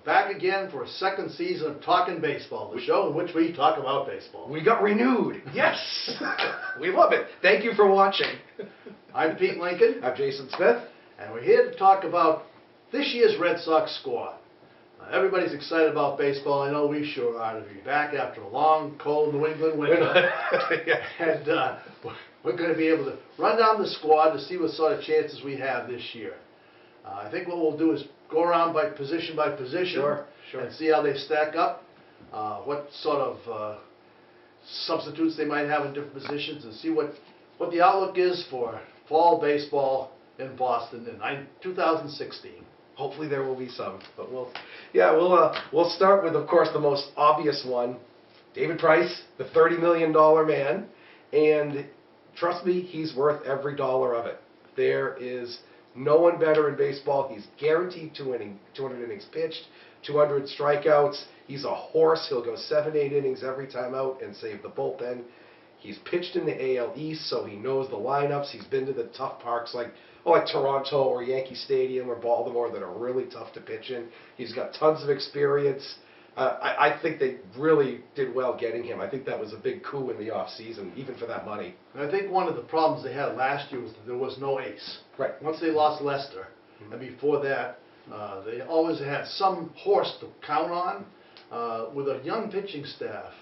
back again for a second season of Talkin' Baseball, the show in which we talk about baseball. We got renewed. Yes. We love it. Thank you for watching. I'm Pete Lincoln. I'm Jason Smith. And we're here to talk about this year's Red Sox squad. Everybody's excited about baseball. I know we sure are, to be back after a long, cold New England winter. And we're going to be able to run down the squad to see what sort of chances we have this year. I think what we'll do is go around by position and see how they stack up, what sort of substitutes they might have in different positions, and see what the outlook is for fall baseball in Boston in 2016. Hopefully there will be some, but we'll start with, of course, the most obvious one, David Price, the $30 million man, and trust me, he's worth every dollar of it. There is no one better in baseball. He's guaranteed 200 innings pitched, 200 strikeouts. He's a horse. He'll go 7-8 innings every time out and save the bullpen. He's pitched in the AL East, so he knows the lineups. He's been to the tough parks like Toronto or Yankee Stadium or Baltimore that are really tough to pitch in. He's got tons of experience. I think they really did well getting him. I think that was a big coup in the offseason, even for that money. And I think one of the problems they had last year was that there was no ace. Right. Once they lost Lester, and before that, they always had some horse to count on with a young pitching staff.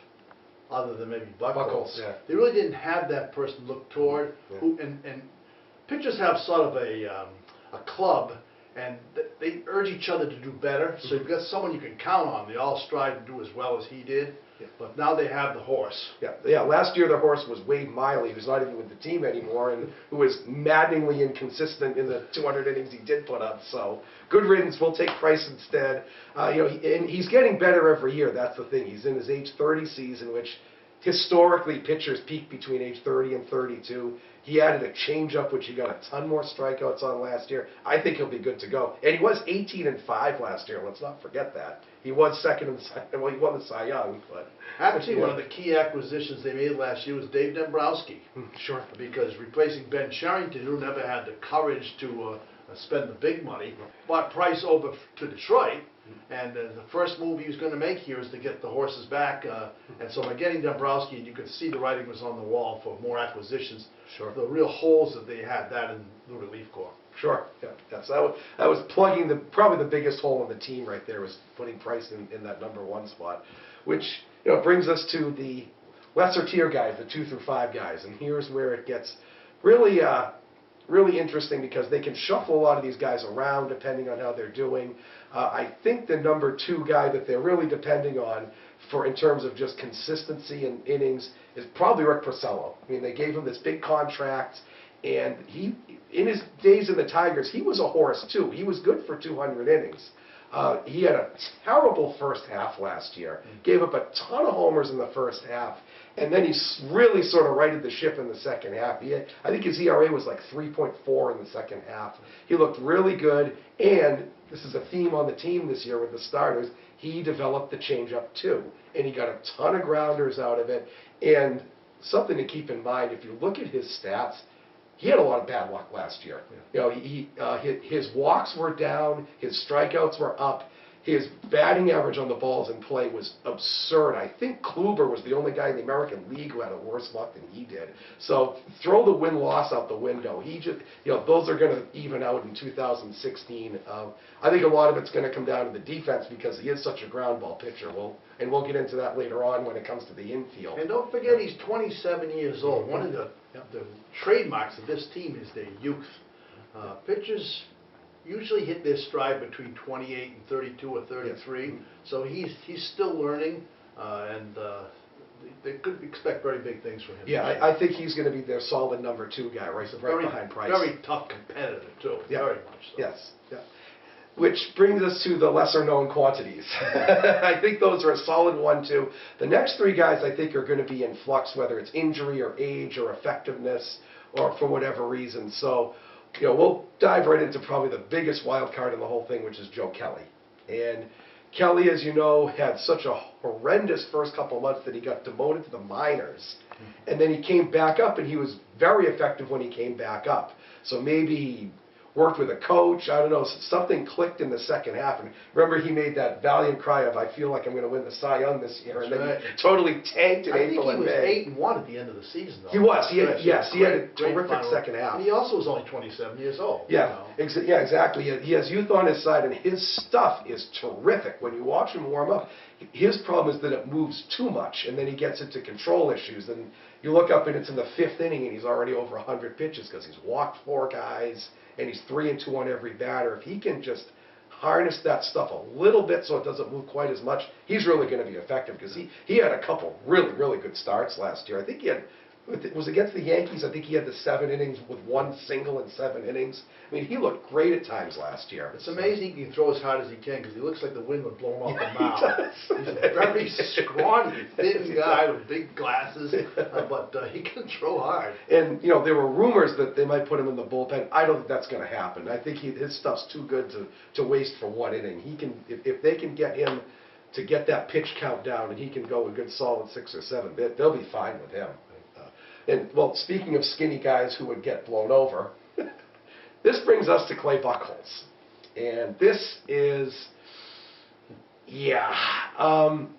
Other than maybe Buckles, yeah. They really didn't have that person to look toward. Yeah. And pitchers have sort of a club, and they urge each other to do better. So you've got someone you can count on. They all strive to do as well as he did. Yeah. But now they have the horse. Yeah. Last year the horse was Wade Miley, who's not even with the team anymore, and who was maddeningly inconsistent in the 200 innings he did put up. So good riddance. We'll take Price instead. And he's getting better every year. That's the thing. He's in his age 30 season, which historically pitchers peak between age 30 and 32. He added a changeup, which he got a ton more strikeouts on last year. I think he'll be good to go. And he was 18-5 last year. Let's not forget that. He was second in he won the Cy Young. But actually, one of the key acquisitions they made last year was Dave Dombrowski. Sure. Because replacing Ben Cherington, who never had the courage to spend the big money, bought Price over to Detroit. And the first move he was going to make here is to get the horses back. And so by getting Dombrowski, you could see the writing was on the wall for more acquisitions. Sure. The real holes that they had, that in the relief corps. Sure. Yeah. Yes. That was plugging probably the biggest hole in the team right there, was putting Price in that #1 spot, which brings us to the lesser tier guys, the 2 through 5 guys, and here's where it gets really really interesting, because they can shuffle a lot of these guys around depending on how they're doing. I think the #2 guy that they're really depending on in terms of just consistency and innings is probably Rick Porcello. I mean, they gave him this big contract, and he, in his days in the Tigers, he was a horse too. He was good for 200 innings. He had a terrible first half last year. Gave up a ton of homers in the first half. And then he really sort of righted the ship in the second half. I think his ERA was like 3.4 in the second half. He looked really good. And this is a theme on the team this year with the starters. He developed the changeup too. And he got a ton of grounders out of it. And something to keep in mind, if you look at his stats, he had a lot of bad luck last year. Yeah. His walks were down, his strikeouts were up, his batting average on the balls in play was absurd. I think Kluber was the only guy in the American League who had a worse luck than he did. So throw the win-loss out the window. He just, those are going to even out in 2016. I think a lot of it's going to come down to the defense, because he is such a ground ball pitcher. And we'll get into that later on when it comes to the infield. And don't forget, he's 27 years old. One of the trademarks of this team is their youth. Pitchers usually hit their stride between 28 and 32 or 33. Yes. So he's still learning, and they could expect very big things from him. Yeah, I think he's going to be their solid #2 guy, right behind Price. Very tough competitor too. Yeah. Very much so. Yes. Yeah. Which brings us to the lesser-known quantities. I think those are a solid 1, 2. The next 3 guys I think are going to be in flux, whether it's injury or age or effectiveness or for whatever reason. So, we'll dive right into probably the biggest wild card in the whole thing, which is Joe Kelly. And Kelly, as you know, had such a horrendous first couple of months that he got demoted to the minors. And then he came back up, and he was very effective when he came back up. So maybe he worked with a coach. I don't know, something clicked in the second half. And remember, he made that valiant cry of, I feel like I'm going to win the Cy Young this year. That's and then right. he totally tanked in April and May. I think he was 8-1 at the end of the season, though. He was. He had, he had a great terrific final. second half. And he also was only 27 years old. Yeah, you know. yeah, exactly. He has youth on his side, and his stuff is terrific. When you watch him warm up, his problem is that it moves too much, and then he gets into control issues. And you look up, and it's in the 5th inning, and he's already over 100 pitches because he's walked 4 guys, and he's 3-2 on every batter. If he can just harness that stuff a little bit so it doesn't move quite as much, he's really going to be effective because he had a couple really good starts last year. I think he had, it was against the Yankees, I think he had the 7 innings with 1 single in 7 innings. I mean, he looked great at times last year. It's amazing he can throw as hard as he can because he looks like the wind would blow him off the mound. He's a very scrawny, thin guy with big glasses, but he can throw hard. And, you know, there were rumors that they might put him in the bullpen. I don't think that's going to happen. I think his stuff's too good to waste for 1 inning. He can, if they can get him to get that pitch count down and he can go a good solid 6 or 7, they'll be fine with him. And, well, speaking of skinny guys who would get blown over, this brings us to Clay Buchholz. And this is, yeah,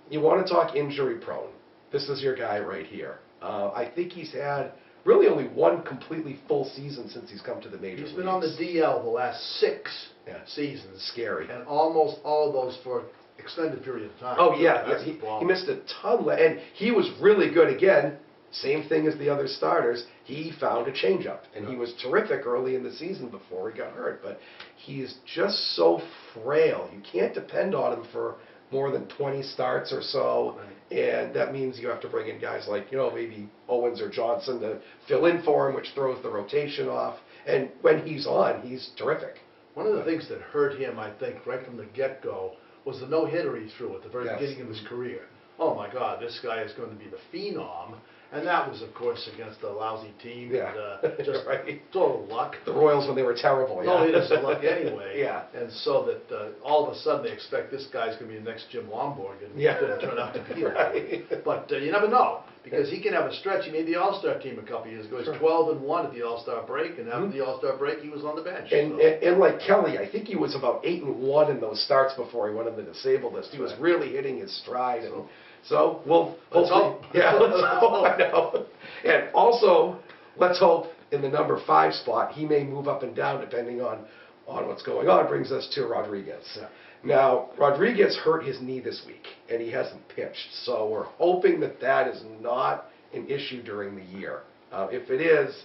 you want to talk injury prone. This is your guy right here. I think he's had really only 1 completely full season since he's come to the major leagues. He's been on the DL the last 6 seasons. Scary. And almost all of those for extended period of time. Oh, yeah. He missed a ton. And he was really good again. Same thing as the other starters. He found a changeup, and he was terrific early in the season before he got hurt. But he's just so frail. You can't depend on him for more than 20 starts or so, and that means you have to bring in guys like, you know, maybe Owens or Johnson to fill in for him, which throws the rotation off. And when he's on, he's terrific. One of the things that hurt him, I think, right from the get-go, was the no-hitter he threw at the very beginning of his career. Oh, my God, this guy is going to be the phenom. And that was, of course, against a lousy team. Yeah. And, just total luck. The Royals when they were terrible. No, it is luck anyway. Yeah. And so that all of a sudden they expect this guy's going to be the next Jim Lomborg, and it didn't turn out to be that way. But you never know, because he can have a stretch. He made the All-Star team a couple years ago. He's 12-1 at the All-Star break, and after the All-Star break, he was on the bench. And like Kelly, I think he was about 8-1 in those starts before he went on the disabled list. He was really hitting his stride. So we'll hope. Yeah, let's hope. I know. And also, let's hope in the number 5 spot, he may move up and down depending on what's going on. Brings us to Rodriguez. Yeah. Now, Rodriguez hurt his knee this week, and he hasn't pitched. So we're hoping that that is not an issue during the year. If it is,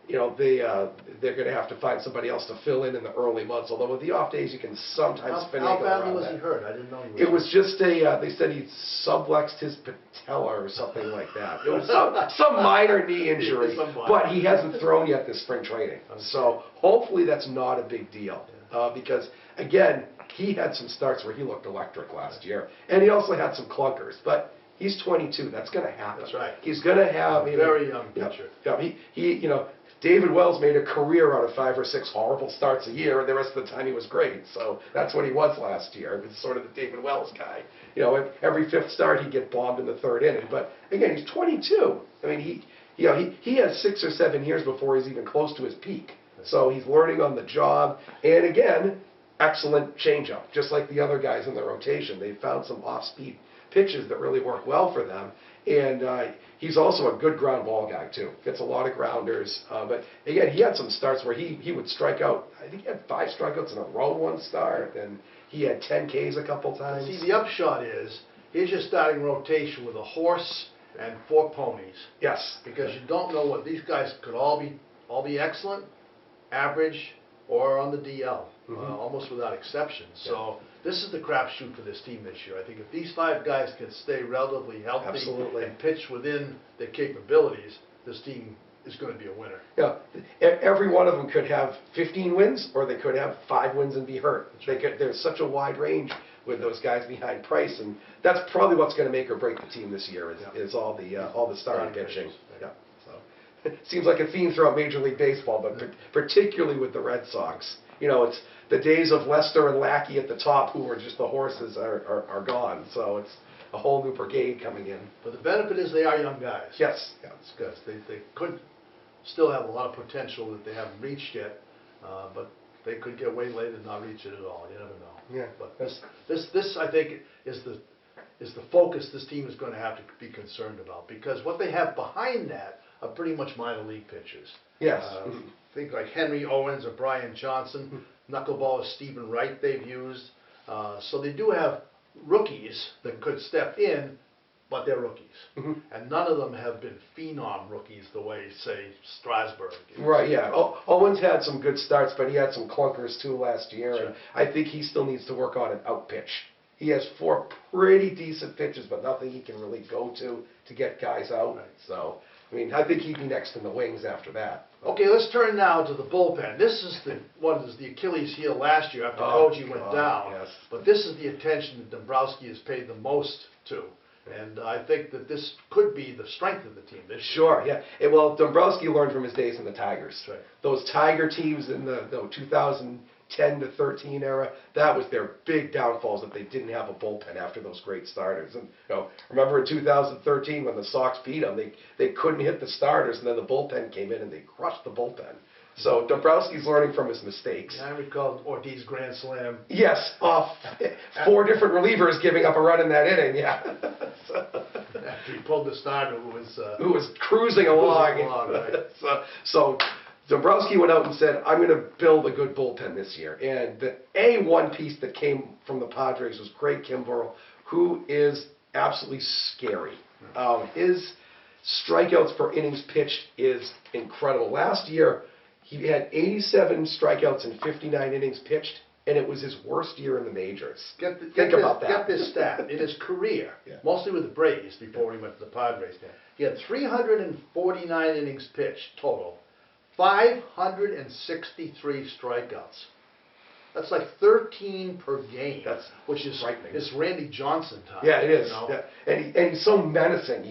you know, they're going to have to find somebody else to fill in the early months. Although with the off days, you can sometimes finagle around that. How badly was he hurt? I didn't know he was. It was just they said he subluxed his patella or something like that. It was some minor knee injury, but he hasn't thrown yet this spring training. Okay. So hopefully that's not a big deal because again, he had some starts where he looked electric last year, and he also had some clunkers, but. He's 22. That's going to happen. That's right. He's going to have a very young pitcher. Yeah, he, you know, David Wells made a career out of 5 or 6 horrible starts a year, and the rest of the time he was great. So that's what he was last year. He was sort of the David Wells guy. You know, every 5th start he'd get bombed in the 3rd inning. But again, he's 22. I mean, he has 6 or 7 years before he's even close to his peak. So he's learning on the job. And again, excellent changeup, just like the other guys in the rotation. They found some off-speed pitches that really work well for them. And he's also a good ground ball guy, too. Gets a lot of grounders. But, again, he had some starts where he would strike out. I think he had 5 strikeouts in a row one start, and he had 10 Ks a couple times. See, the upshot is, here's your starting rotation with a horse and 4 ponies. Yes. Because you don't know what these guys could all be excellent, average, or on the DL, almost without exception. So this is the crapshoot for this team this year. I think if these 5 guys can stay relatively healthy and pitch within their capabilities, this team is going to be a winner. Yeah, every one of them could have 15 wins, or they could have 5 wins and be hurt. There's such a wide range with those guys behind Price, and that's probably what's going to make or break the team this year is all the starting pitching. Yeah. It seems like a theme throughout Major League Baseball, but particularly with the Red Sox. You know, it's the days of Lester and Lackey at the top, who were just the horses, are gone. So it's a whole new brigade coming in. But the benefit is they are young guys. Yes. Yeah, it's good. They could still have a lot of potential that they haven't reached yet. But they could get waylaid and not reach it at all. You never know. Yeah. But this I think is the focus this team is going to have to be concerned about, because what they have behind that are pretty much minor league pitchers. Yes. Think like Henry Owens or Brian Johnson, knuckleballer Stephen Wright they've used. So they do have rookies that could step in, but they're rookies. And none of them have been phenom rookies the way, say, Strasburg is. Right, yeah. Owens had some good starts, but he had some clunkers too last year, Sure. and I think he still needs to work on an out pitch. He has 4 pretty decent pitches, but nothing he can really go to get guys out. Right. So, I mean, I think he'd be next in the wings after that. Okay, let's turn now to the bullpen. This is the Achilles heel last year after Koji went down. Yes. But this is the attention that Dombrowski has paid the most to. And I think that this could be the strength of the team this year. Sure, yeah. Well, Dombrowski learned from his days in the Tigers. That's right. Those Tiger teams in the 2010 to 13 era, that was their big downfalls, that they didn't have a bullpen after those great starters. And remember in 2013 when the Sox beat them, they couldn't hit the starters, and then the bullpen came in and they crushed the bullpen. So Dombrowski's learning from his mistakes. I recall Ortiz grand slam. Yes, off 4 different relievers giving up a run in that inning. Yeah. After he pulled the starter who was cruising along. Right. So Dombrowski went out and said, I'm going to build a good bullpen this year. And the A1 piece that came from the Padres was Craig Kimbrell, who is absolutely scary. His strikeouts per innings pitched is incredible. Last year, he had 87 strikeouts in 59 innings pitched, and it was his worst year in the majors. Think about that. Get this stat. In his career, mostly with the Braves before he went to the Padres, he had 349 innings pitched total, 563 strikeouts. That's like 13 per game. Which is frightening. It's Randy Johnson time. Yeah, it is. Yeah. And he's so menacing.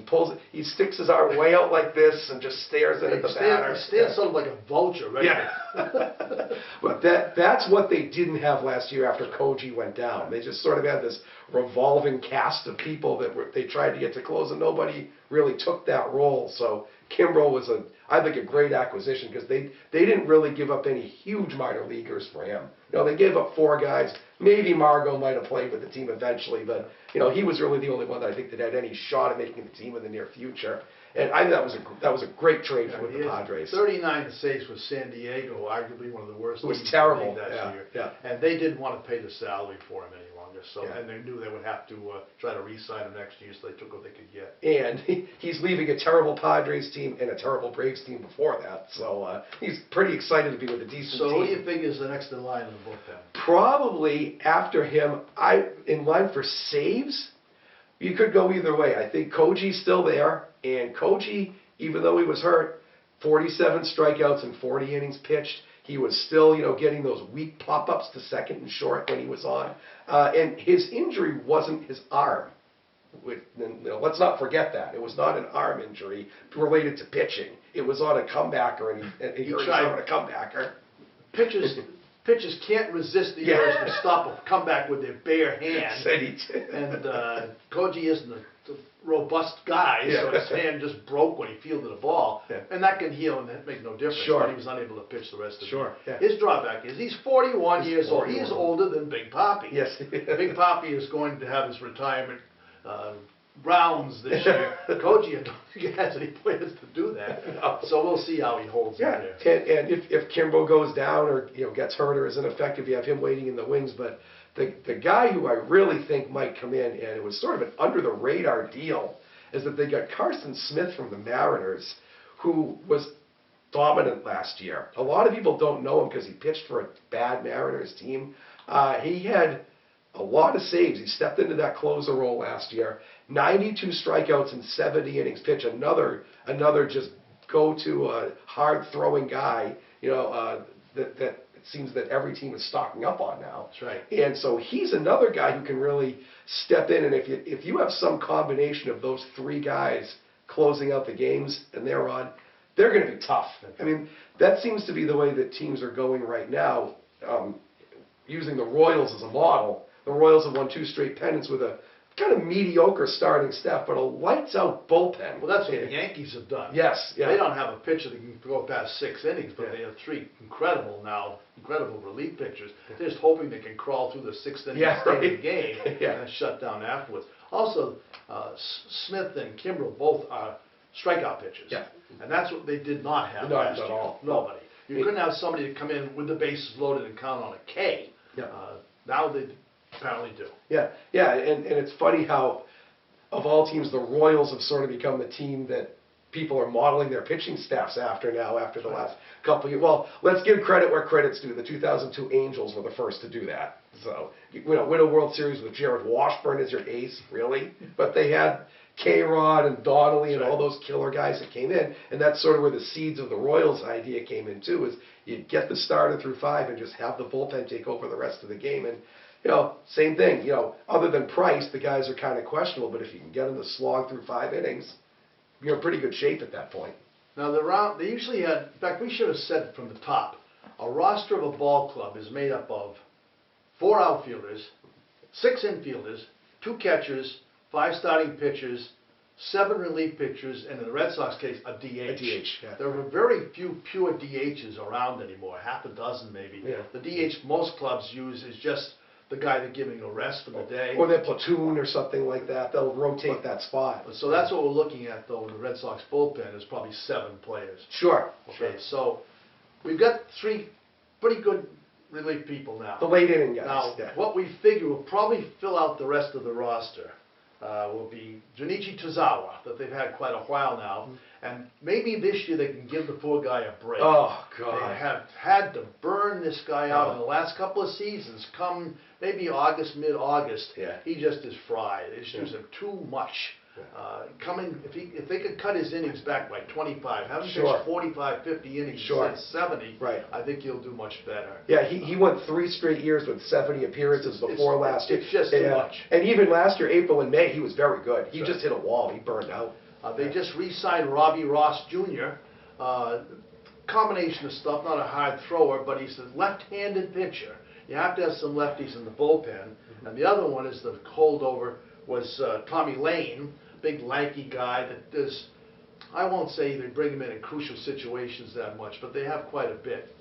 He sticks his arm way out like this and just stares at the batter. He stands sort of like a vulture, right? Yeah. But that's what they didn't have last year after Koji went down. They just sort of had this revolving cast of people that they tried to get to close, and nobody really took that role. So Kimbrell was I think a great acquisition, because they didn't really give up any huge minor leaguers for him. They gave up 4 guys. Maybe Margot might have played with the team eventually, but he was really the only one that I think that had any shot at making the team in the near future. And I think that was a great trade for the Padres. 39 saves with San Diego, arguably one of the worst. It was terrible that year. Yeah. And they didn't want to pay the salary for him any longer. So, and they knew they would have to try to re-sign him next year, so they took what they could get. And he's leaving a terrible Padres team and a terrible Braves team before that. So he's pretty excited to be with a decent team. So who do you think is the next in line in the bullpen? Probably after him, in line for saves. You could go either way. I think Koji's still there, and Koji, even though he was hurt, 47 strikeouts and 40 innings pitched, he was still, getting those weak pop-ups to second and short when he was on. And his injury wasn't his arm. Let's not forget that. It was not an arm injury related to pitching. It was on a comebacker, and he hurt on a comebacker. Pitchers can't resist the urge to stop a comeback with their bare hand. And Koji isn't a robust guy, so his hand just broke when he fielded a ball. And that can heal and make no difference. Sure. But he was unable to pitch the rest of the year. Yeah. His drawback is he's 41 years old. He is older than Big Papi. Yes. Big Papi is going to have his retirement rounds this year. Koji, I don't think he has any plans to do that. No. So we'll see how he holds in there. And if Kimbrell goes down or gets hurt or is ineffective, you have him waiting in the wings. But the guy who I really think might come in, and it was sort of an under the radar deal, is that they got Carson Smith from the Mariners, who was dominant last year. A lot of people don't know him because he pitched for a bad Mariners team. He had a lot of saves. He stepped into that closer role last year. 92 strikeouts in 70 innings pitched. Another just go-to hard-throwing guy, that it seems that every team is stocking up on now. That's right. And so he's another guy who can really step in. And if you have some combination of those 3 guys closing out the games and they're on, they're going to be tough. I mean, that seems to be the way that teams are going right now, using the Royals as a model. The Royals have won 2 straight pennants with a kind of mediocre starting staff, but a lights-out bullpen. Well, that's what the Yankees have done. Yes, yeah. They don't have a pitcher that can go past 6 innings, but Yeah. they have 3 incredible relief pitchers. They're just hoping they can crawl through the 6th inning and stay in the game and shut down afterwards. Also, Smith and Kimbrel both are strikeout pitchers. Yeah. And that's what they did not have Not last at year. all. Nobody. You couldn't have somebody to come in with the bases loaded and count on a K. Yeah. Now they apparently do. Yeah, yeah, and it's funny how, of all teams, the Royals have sort of become the team that people are modeling their pitching staffs after now, after the last couple of years. Well, let's give credit where credit's due. The 2002 Angels were the first to do that. So, win a World Series with Jared Washburn as your ace, really? But they had K-Rod and Donnelly and all those killer guys that came in, and that's sort of where the seeds of the Royals idea came in too, is you get the starter through 5 and just have the bullpen take over the rest of the game. And same thing, other than price, the guys are kind of questionable, but if you can get them to slog through 5 innings, you're in pretty good shape at that point. Now, they usually had, in fact, we should have said from the top, a roster of a ball club is made up of 4 outfielders, 6 infielders, 2 catchers, 5 starting pitchers, 7 relief pitchers, and in the Red Sox case, a DH. A DH, yeah. There are very few pure DHs around anymore, half a dozen maybe. Yeah. The DH most clubs use is just the guy they're giving a rest for the day. Or their platoon or something like that. They'll rotate that spot. So that's what we're looking at, though, in the Red Sox bullpen is probably 7 players. Sure. Okay, so we've got 3 pretty good relief people now. The late inning guys. Now, yeah. what we figure will probably fill out the rest of the roster will be Junichi Tozawa, that they've had quite a while now, and maybe this year they can give the poor guy a break. Oh, God. They have had to burn this guy out in the last couple of seasons. Come maybe August, mid-August, he just is fried. It's just too much. If they could cut his innings back by 25, have him pitch 45, 50 innings, instead of 70, I think he'll do much better. Yeah, he went 3 straight years with 70 appearances before last year. It's just too much. And even last year, April and May, he was very good. He just hit a wall. He burned out. They just re-signed Robbie Ross Jr., combination of stuff, not a hard thrower, but he's a left-handed pitcher. You have to have some lefties in the bullpen. And the other one is the holdover was Tommy Lane, big lanky guy that does, I won't say they bring him in crucial situations that much, but they have quite a bit.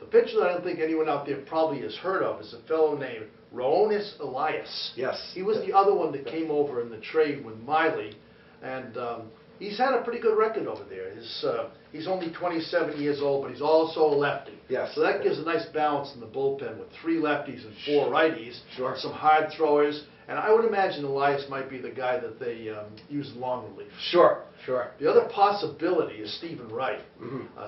The pitcher that I don't think anyone out there probably has heard of is a fellow named Roenis Elias. Yes. He was the other one that came over in the trade with Miley, and he's had a pretty good record over there. He's only 27 years old, but he's also a lefty. Yes. So that gives a nice balance in the bullpen with 3 lefties and 4 righties, Sure. some hard throwers, and I would imagine Elias might be the guy that they use in long relief. Sure, sure. The other possibility is Stephen Wright.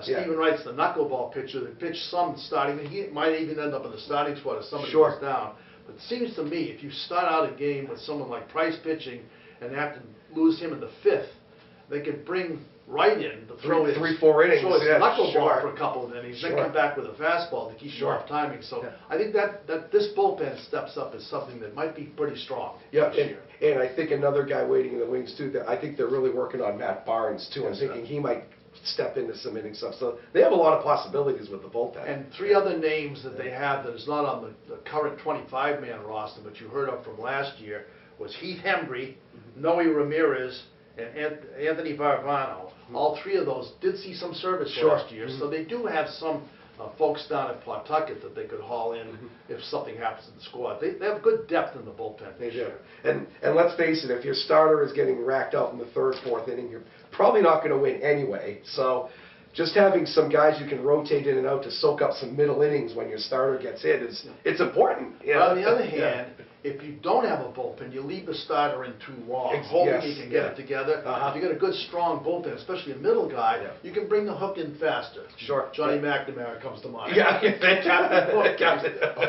Stephen Wright's the knuckleball pitcher that pitched some starting. He might even end up in the starting spot if somebody goes down. But it seems to me, if you start out a game with someone like Price pitching and have to lose him in the 5th, they could bring Wright in to throw his 3-4 innings, knuckleball for a couple of innings, then come back with a fastball to keep you off timing. So I think that this bullpen steps up as something that might be pretty strong this year. And I think another guy waiting in the wings too, that I think they're really working on Matt Barnes too. I'm thinking he might step into some inning stuff. So they have a lot of possibilities with the bullpen. And 3 other names that they have that is not on the current 25-man roster, but you heard of from last year, was Heath Hembry, Noe Ramirez, and Anthony Barvano. All 3 of those did see some service last year, so they do have some folks down at Pawtucket that they could haul in if something happens in the squad. They have good depth in the bullpen. They do. And let's face it, if your starter is getting racked out in the 3rd, 4th inning, you're probably not going to win anyway. So just having some guys you can rotate in and out to soak up some middle innings when your starter gets hit it's important. But on the other hand, if you don't have a bullpen, you leave the starter in too long, hoping he can get it together. If you got a good, strong bullpen, especially a middle guy, you can bring the hook in faster. Sure. Johnny McNamara comes to mind. Yeah.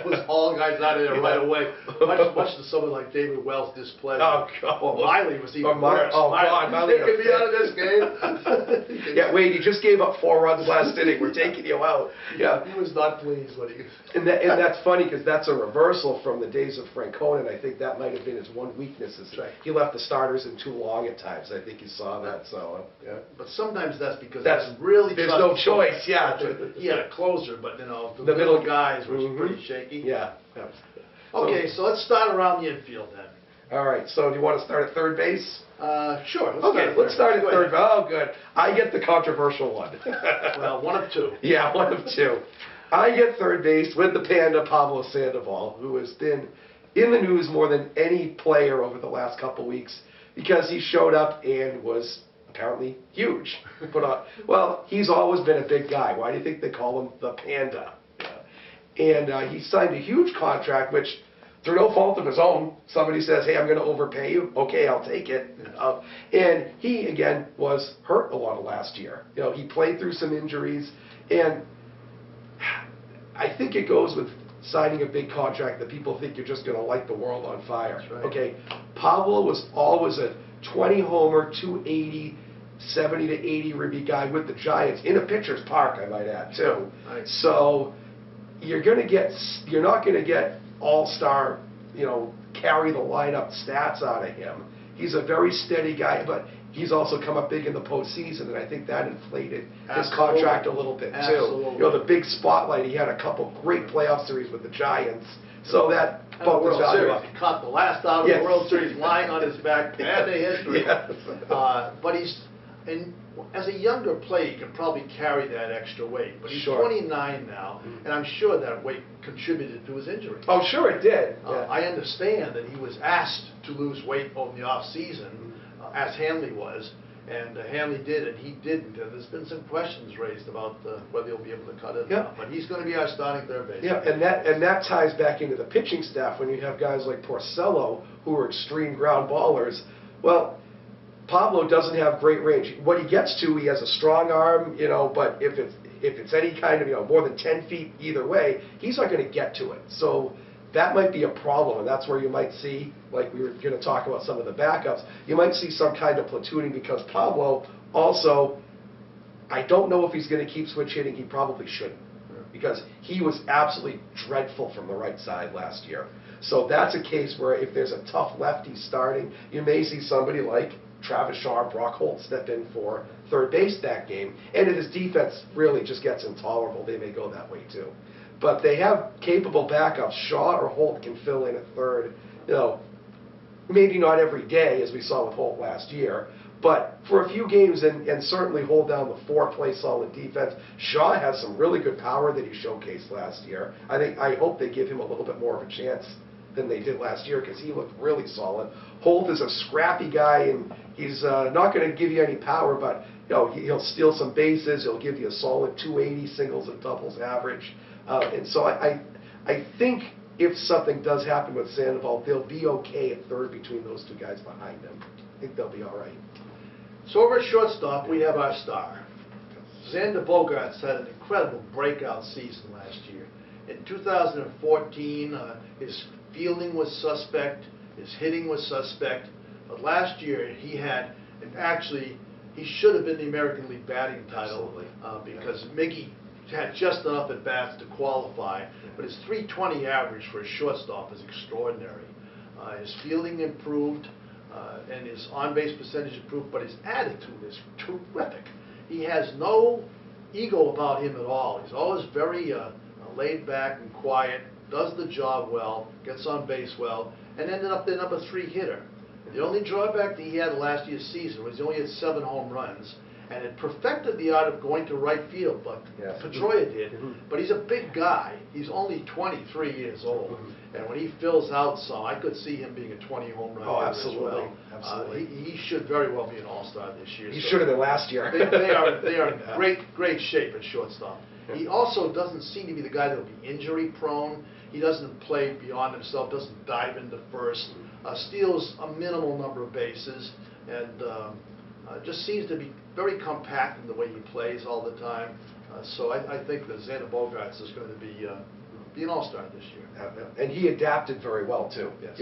Was all guys out of there right away. Much to someone like David Wells' displeasure. Oh, God. Or Miley was even worse. Oh, God. Miley could be out of this game. Yeah, Wade, you just gave up 4 runs last inning. We're taking you out. Yeah. He was not pleased when he... And that's funny because that's a reversal from the days of Francona, and I think that might have been his one weakness. Is he left the starters in too long at times. I think you saw that. So But sometimes that's because there's no choice. Yeah. He had a closer, but the middle guys were pretty shaky. Yeah. Okay, so let's start around the infield then. All right, so do you want to start at third base? Sure. Let's start at third base. Oh, good. I get the controversial one. Well, one of two. Yeah, one of two. I get third base with the Panda, Pablo Sandoval, who has been in the news more than any player over the last couple weeks because he showed up and was apparently huge. Well, he's always been a big guy. Why do you think they call him the Panda? And he signed a huge contract, which, through no fault of his own, somebody says, hey, I'm going to overpay you. Okay, I'll take it. And he, again, was hurt a lot of last year. He played through some injuries, and I think it goes with signing a big contract that people think you're just going to light the world on fire. That's right. Okay, Pablo was always a 20-homer, 280, 70 to 80 ribby guy with the Giants in a pitcher's park, I might add, too. Right. So you're not going to get all-star, carry the lineup stats out of him. He's a very steady guy, but he's also come up big in the postseason, and I think that inflated his contract a little bit, too. Absolutely. The big spotlight, he had a couple great playoff series with the Giants, so that bumped his value up. He caught the last out of the World Series lying on his back, bad day history. Yes. But as a younger player, he could probably carry that extra weight. But he's 29 now, and I'm sure that weight contributed to his injury. Oh, sure it did. I understand that he was asked to lose weight over the off-season, as Hanley was, and Hanley did, and he didn't. And there's been some questions raised about whether he'll be able to cut it or not. But he's going to be our starting third baseman. Yeah, and that ties back into the pitching staff when you have guys like Porcello, who are extreme ground ballers. Well, Pablo doesn't have great range. What he gets to, he has a strong arm, but if it's any kind of, more than 10 feet either way, he's not going to get to it. So that might be a problem, and that's where you might see, like we were going to talk about some of the backups, you might see some kind of platooning because Pablo also, I don't know if he's going to keep switch hitting. He probably shouldn't because he was absolutely dreadful from the right side last year. So that's a case where if there's a tough lefty starting, you may see somebody like Travis Shaw, Brock Holt step in for third base that game. And if his defense really just gets intolerable, they may go that way too. But they have capable backups. Shaw or Holt can fill in at third, maybe not every day as we saw with Holt last year, but for a few games and certainly hold down the four, play solid defense. Shaw has some really good power that he showcased last year. I hope they give him a little bit more of a chance than they did last year because he looked really solid. Holt is a scrappy guy, and he's not going to give you any power, but he'll steal some bases. He'll give you a solid 280 singles and doubles average. And so I think if something does happen with Sandoval, they'll be okay at third between those two guys behind him. I think they'll be all right. So over at shortstop, we have our star. Xander Bogaerts had an incredible breakout season last year. In 2014, his fielding was suspect, his hitting was suspect, but last year he had, and actually he should have been the American League batting title because Miggy had just enough at bats to qualify, but his .320 average for a shortstop is extraordinary. His fielding improved and his on-base percentage improved, but his attitude is terrific. He has no ego about him at all. He's always very laid back and quiet, does the job well, gets on base well, and ended up the number 3 hitter. The only drawback that he had last year's season was he only had 7 home runs, and had perfected the art of going to right field, like Pedroia did. But he's a big guy. He's only 23 years old, and when he fills out some, I could see him being a 20 home run hitter as well. Absolutely. He should very well be an all-star this year. He should have been last year. They are in great shape at shortstop. He also doesn't seem to be the guy that will be injury prone. He doesn't play beyond himself, doesn't dive into first, steals a minimal number of bases, and just seems to be very compact in the way he plays all the time. So I think that Xander Bogaerts is going to be an all-star this year. And he adapted very well too. Yes.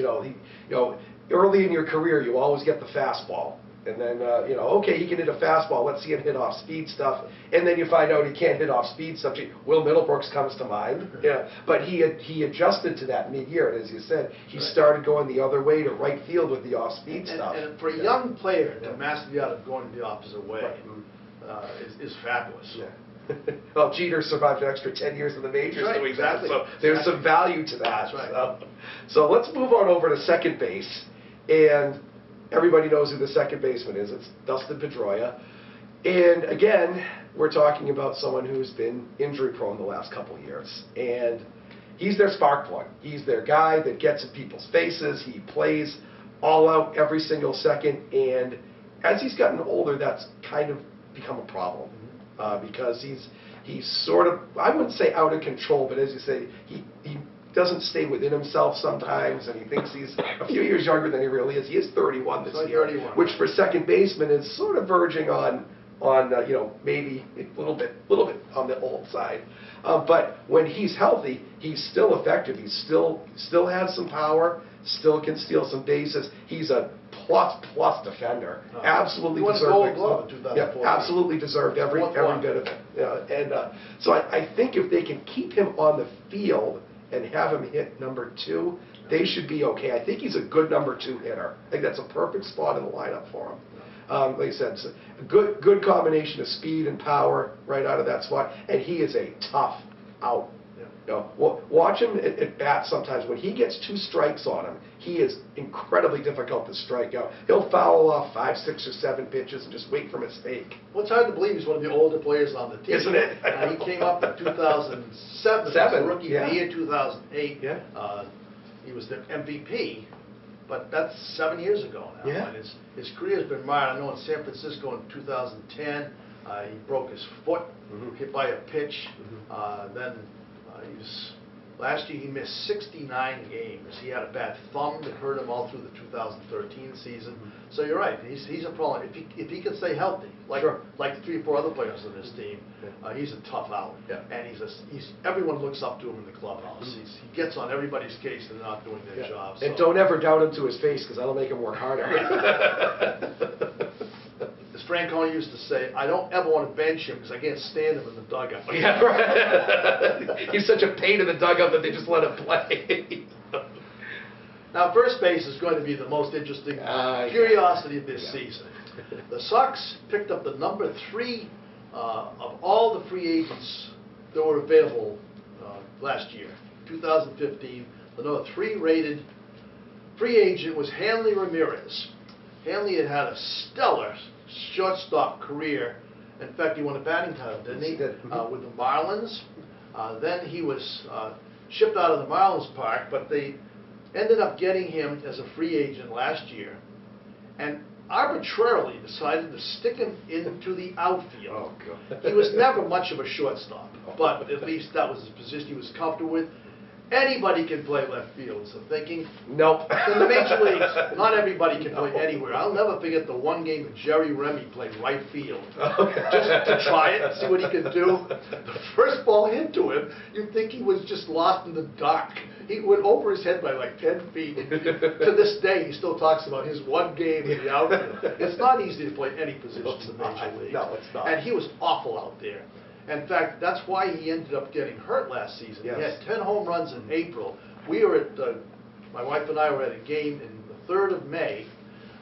Early in your career, you always get the fastball. And then, okay, he can hit a fastball. Let's see him hit off speed stuff. And then you find out he can't hit off speed stuff. Will Middlebrooks comes to mind. But he adjusted to that mid-year. And as you said, he started going the other way to right field with the off-speed stuff. And for a young player to master the art of going the opposite way is fabulous. Well, Jeter survived an extra 10 years in the majors doing that. So there's some value to that. That's right. So let's move on over to second base. And everybody knows who the second baseman is. It's Dustin Pedroia. And again, we're talking about someone who's been injury-prone the last couple of years. And he's their spark plug. He's their guy that gets in people's faces. He plays all out every single second. And as he's gotten older, that's kind of become a problem. Because he's sort of, I wouldn't say out of control, but as you say, he doesn't stay within himself sometimes, and he thinks he's a few years younger than he really is. He is 31 this year, 31. Which for second baseman is sort of verging on maybe a little bit on the old side. But when he's healthy, he's still effective. He still has some power, still can steal some bases. He's a plus defender. Absolutely he deserved Gold Glove in 2014. Yeah, absolutely deserved every bit of it. So I think if they can keep him on the field and have him hit number 2, they should be okay. I think he's a good number 2 hitter. I think that's a perfect spot in the lineup for him. Like I said, it's a good combination of speed and power right out of that spot, and he is a tough out. Watch him at bat sometimes. When he gets 2 strikes on him, he is incredibly difficult to strike out. He'll foul off 5, 6, or 7 pitches and just wait for a mistake. Well, it's hard to believe he's one of the older players on the team. Isn't it? He came up in 2007. Rookie of the year, 2008. Yeah. He was the MVP, but that's 7 years ago now. Yeah. And his career's been marred. I know in San Francisco in 2010, he broke his foot, hit by a pitch. Then last year he missed 69 games. He had a bad thumb that hurt him all through the 2013 season. So you're right. He's a problem. If he can stay healthy, like 3 or 4 other players on this team, he's a tough out. Yeah. And everyone looks up to him in the clubhouse. He gets on everybody's case and they're not doing their job. And don't ever doubt him to his face, because that'll make him work harder. As Francona used to say, I don't ever want to bench him because I can't stand him in the dugout. Yeah, right. He's such a pain in the dugout that they just let him play. Now, first base is going to be the most interesting curiosity of this season. The Sox picked up the number 3 of all the free agents that were available last year, 2015. The number 3 rated free agent was Hanley Ramirez. Hanley had a stellar shortstop career. In fact, he won a batting title, didn't he? With the Marlins. Then he was shipped out of the Marlins park, but they ended up getting him as a free agent last year, and arbitrarily decided to stick him into the outfield. Oh, God. He was never much of a shortstop, but at least that was his position he was comfortable with. Anybody can play left field, so thinking. Nope. In the major leagues, not everybody can play anywhere. I'll never forget the one game that Jerry Remy played right field. Just to try it and see what he could do. The first ball hit to him, you'd think he was just lost in the dark. He went over his head by like 10 feet. To this day, he still talks about his one game in the outfield. It's not easy to play any position in the major leagues. No, it's not. And he was awful out there. In fact, that's why he ended up getting hurt last season. Yes. He had 10 home runs in April. We were at, my wife and I were at a game in the 3rd of May,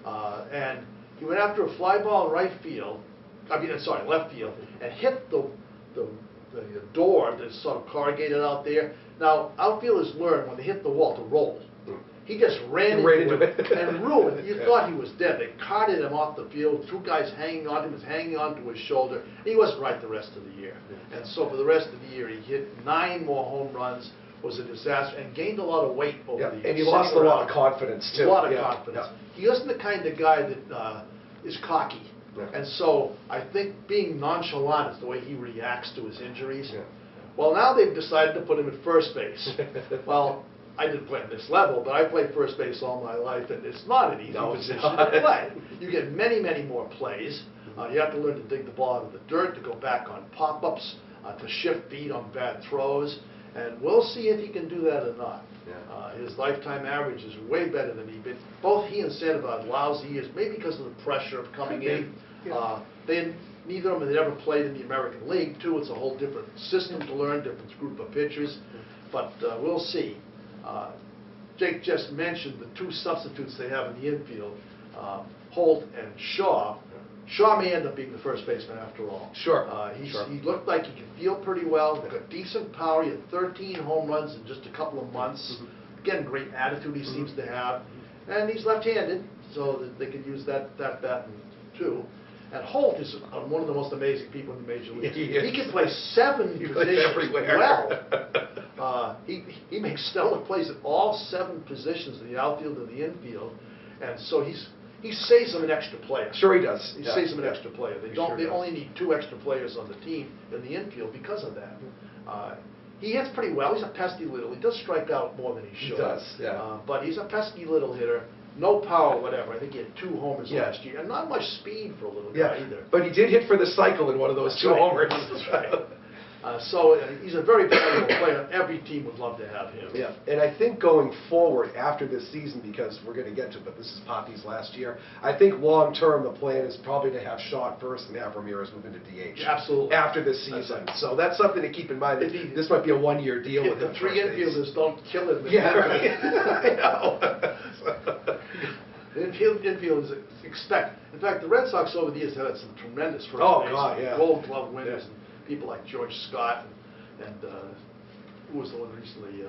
and he went after a fly ball in left field, and hit the door that's sort of corrugated out there. Now, outfielders learn when they hit the wall to roll. He just ran into it and ruined. You thought he was dead. They carted him off the field. 2 guys hanging on him. He was hanging on to his shoulder. He wasn't right the rest of the year. And so for the rest of the year, he hit 9 more home runs, was a disaster, and gained a lot of weight over the year. And he lost a lot of confidence, too. A lot of confidence. He isn't the kind of guy that is cocky. And so I think being nonchalant is the way he reacts to his injuries. Well, now they've decided to put him at first base. Well, I didn't play at this level, but I played first base all my life, and it's not an easy position to play. You get many, many more plays. You have to learn to dig the ball out of the dirt, to go back on pop-ups, to shift feet on bad throws, and we'll see if he can do that or not. His lifetime average is way better than he did. Both he and Sandoval had lousy years, maybe because of the pressure of coming in. Neither of them had ever played in the American League, too. It's a whole different system to learn, different group of pitchers, but we'll see. Jake just mentioned the 2 substitutes they have in the infield, Holt and Shaw. Shaw may end up being the first baseman after all. Sure. He looked like he could feel pretty well, got decent power. He had 13 home runs in just a couple of months. Again, great attitude he seems to have. And he's left-handed, so that they could use that bat too. And Holt is one of the most amazing people in the major leagues. He can play 7 positions everywhere. well. He makes stellar plays at all 7 positions in the outfield and the infield, and so he saves them an extra player. Sure he does. He saves them an extra player. They don't. Sure They only need 2 extra players on the team in the infield because of that. He hits pretty well. He's a pesky little. He does strike out more than he should. He does, yeah. But he's a pesky little hitter. No power, whatever. I think he had 2 homers last year, and not much speed for a little guy either. But he did hit for the cycle in one of those 2 homers. That's right. So he's a very valuable player. Every team would love to have him. Yeah, and I think going forward after this season, because we're going to get to it, but this is Poppy's last year, I think long-term the plan is probably to have Shaw first and have Ramirez move into DH. Absolutely. After this season. So that's something to keep in mind. This might be a 1-year deal with him. The 3 infielders don't kill him. Yeah, right. I know. Infielders expect. In fact, the Red Sox over the years have had some tremendous first basemen, Gold Glove winners, and people like George Scott, and who was the one recently?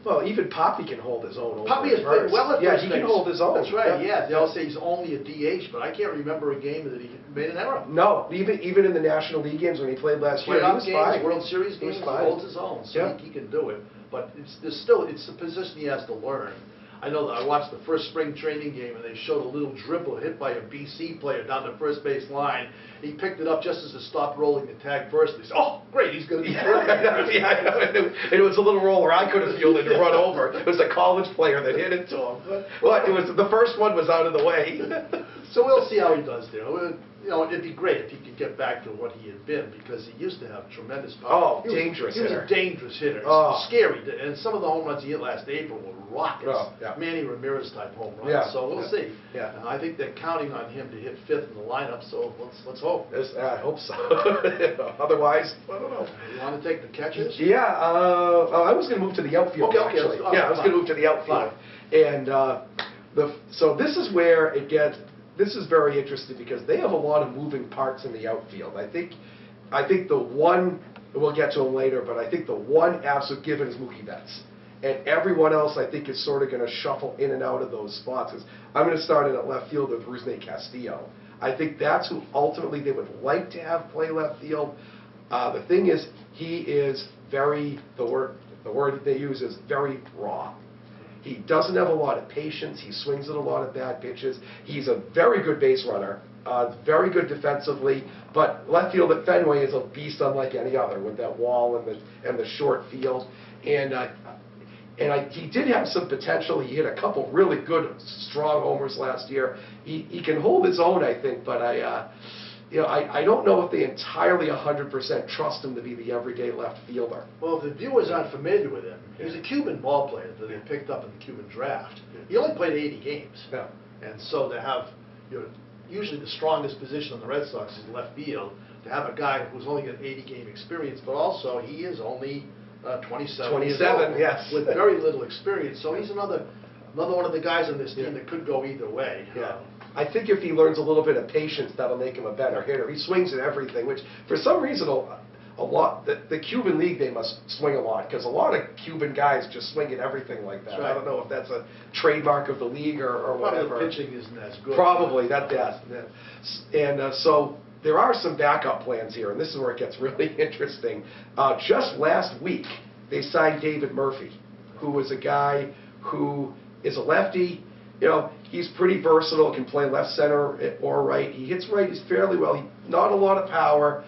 Well, even Poppy can hold his own. Poppy has played well at first he can hold his own. That's right. Yeah, they all say he's only a DH, but I can't remember a game that he made an error. No, even in the National League games when he played last year, he was fine. World Series games, he holds his own, so he can do it. But it's the position he has to learn. I know that I watched the first spring training game, and they showed a little dribble hit by a BC player down the first base line. He picked it up just as it stopped rolling the tag first. He said, "Oh, great, he's going to be terrific." Yeah, I know. It was a little roller I could have fielded to run over. It was a college player that hit it to him. But it was the first one was out of the way. So we'll see how he does there. You know, it'd be great if he could get back to what he had been, because he used to have tremendous power. Dangerous hitter. He was a dangerous hitter. Scary. And some of the home runs he hit last April were rockets. Manny Ramirez type home runs. So we'll see. I think they're counting on him to hit 5th in the lineup, so let's hope. I hope so. Otherwise, I don't know. You want to take the catches? Yeah, I was going to move to the outfield, actually. I was going to move to the outfield. And so this is where it gets... This is very interesting because they have a lot of moving parts in the outfield. I think the one, we'll get to him later, but I think the one absolute given is Mookie Betts. And everyone else, I think, is sort of going to shuffle in and out of those spots. I'm going to start in at left field with Rusney Castillo. I think that's who ultimately they would like to have play left field. The thing is, he is very, the word they use is very raw. He doesn't have a lot of patience. He swings at a lot of bad pitches. He's a very good base runner, very good defensively, but left field at Fenway is a beast unlike any other with that wall and the short field. And he did have some potential. He hit a couple really good, strong homers last year. He can hold his own, I think, but I don't know if they entirely 100% trust him to be the everyday left fielder. Well, if the viewers aren't familiar with him, he's a Cuban ball player that they picked up in the Cuban draft. He only played 80 games. And so to have, usually the strongest position on the Red Sox is left field, to have a guy who's only got 80-game experience, but also he is only 27 years old, yes. with very little experience. So he's another one of the guys on this team that could go either way. I think if he learns a little bit of patience, that'll make him a better hitter. He swings at everything, which for some reason a lot, the Cuban League, they must swing a lot, because a lot of Cuban guys just swing at everything like that. I don't know if that's a trademark of the league or whatever. Probably the pitching isn't as good. Probably, and so there are some backup plans here, and this is where it gets really interesting. Just last week, they signed David Murphy, who was a guy who is a lefty. He's pretty versatile, can play left, center, or right. He hits right, he's fairly well. Not a lot of power.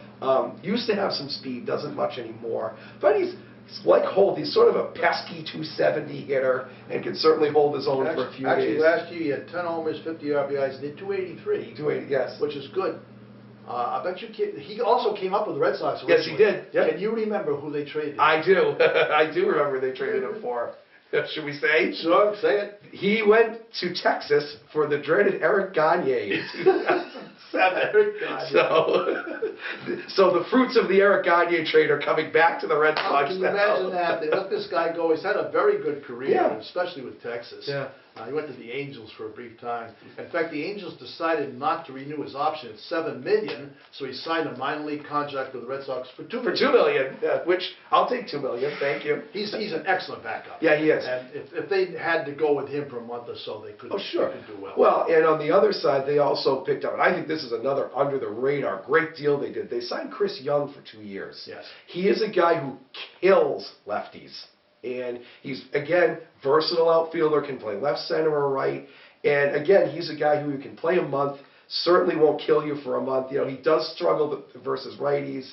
Used to have some speed, doesn't much anymore. But he's like Holt, he's sort of a pesky 270 hitter and can certainly hold his own for a few days. Actually, last year he had 10 homers, 50 RBIs, and hit 283. 280, yes. Which is good. I bet you he also came up with the Red Sox originally. Yes, he did. Yep. Can you remember who they traded? I do. I do remember they traded him for. Should we say? Sure, say it. He went to Texas for the dreaded Eric Gagne in 2007. So the fruits of the Eric Gagne trade are coming back to the Red Sox. Can you imagine that? They let this guy go. He's had a very good career, especially with Texas. He went to the Angels for a brief time. In fact, the Angels decided not to renew his option at $7 million, so he signed a minor league contract with the Red Sox for $2 million. For $2 million, which I'll take $2 million. Thank you. He's an excellent backup. Yeah, he is. And if they had to go with him for a month or so, they could. Oh, sure. They could do well. Well, and on the other side, they also picked up, and I think this is another under the radar great deal they did. They signed Chris Young for 2 years. Yes. He is a guy who kills lefties. And he's, again, versatile outfielder, can play left, center, or right. And, again, he's a guy who you can play a month, certainly won't kill you for a month. You know, he does struggle versus righties,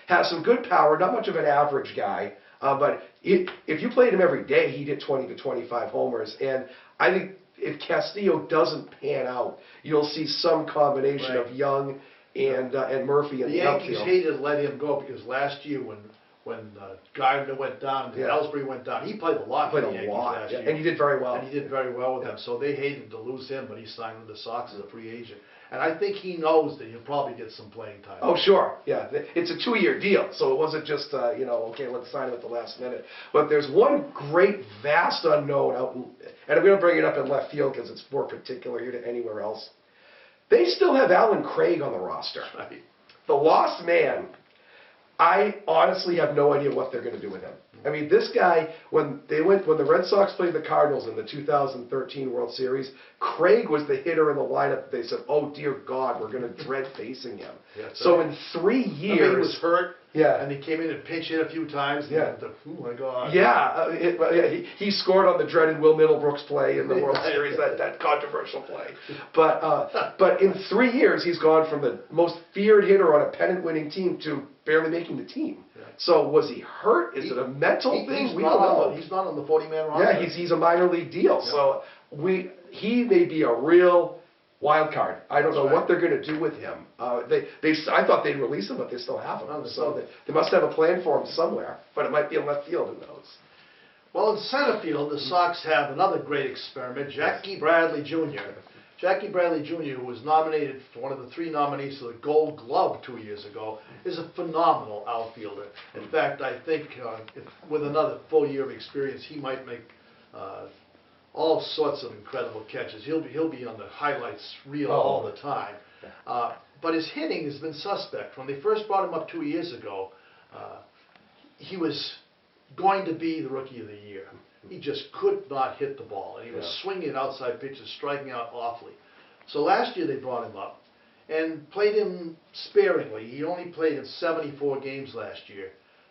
has some good power, not much of an average guy. But if you played him every day, he'd hit 20 to 25 homers. And I think if Castillo doesn't pan out, you'll see some combination of Young and Murphy in the outfield. The Yankees hated to let him go because last year when Gardner went down, Ellsbury went down, he played a lot for the Yankees last year. And he did very well. And he did very well with them. So they hated to lose him, but he signed with the Sox as a free agent. And I think he knows that he'll probably get some playing time. Oh, sure. Yeah. It's a 2-year deal, so it wasn't just, okay, let's sign him at the last minute. But there's one great, vast unknown out, and I'm going to bring it up in left field because it's more particular here than anywhere else. They still have Alan Craig on the roster. Right. The lost man. I honestly have no idea what they're going to do with him. I mean, this guy, when the Red Sox played the Cardinals in the 2013 World Series, Craig was the hitter in the lineup. They said, "Oh dear God, we're going to dread facing him." Yeah, so in 3 years, I mean, he was hurt. Yeah, and he came in and pinch hit a few times. Yeah. Oh my God. Yeah, he scored on the dreaded Will Middlebrooks play in the World Series, that controversial play. But in 3 years, he's gone from the most feared hitter on a pennant-winning team to barely making the team. Yeah. So was he hurt? Is it a mental thing? We don't know. He's not on the 40-man roster. Yeah, he's a minor league deal. Yeah. So he may be a real wild card. I don't know what they're going to do with him. I thought they'd release him, but they still have him. So they must have a plan for him somewhere. But it might be in left field. Who knows? Well, in center field, the Sox have another great experiment, Jackie Bradley Jr. Jackie Bradley Jr., who was nominated for one of the 3 nominees for the Gold Glove 2 years ago, is a phenomenal outfielder. In fact, I think with another full year of experience, he might make all sorts of incredible catches. He'll be on the highlights reel all the time. But his hitting has been suspect. When they first brought him up 2 years ago, he was going to be the Rookie of the Year. He just could not hit the ball, and he was swinging at outside pitches, striking out awfully. So last year they brought him up and played him sparingly. He only played in 74 games last year.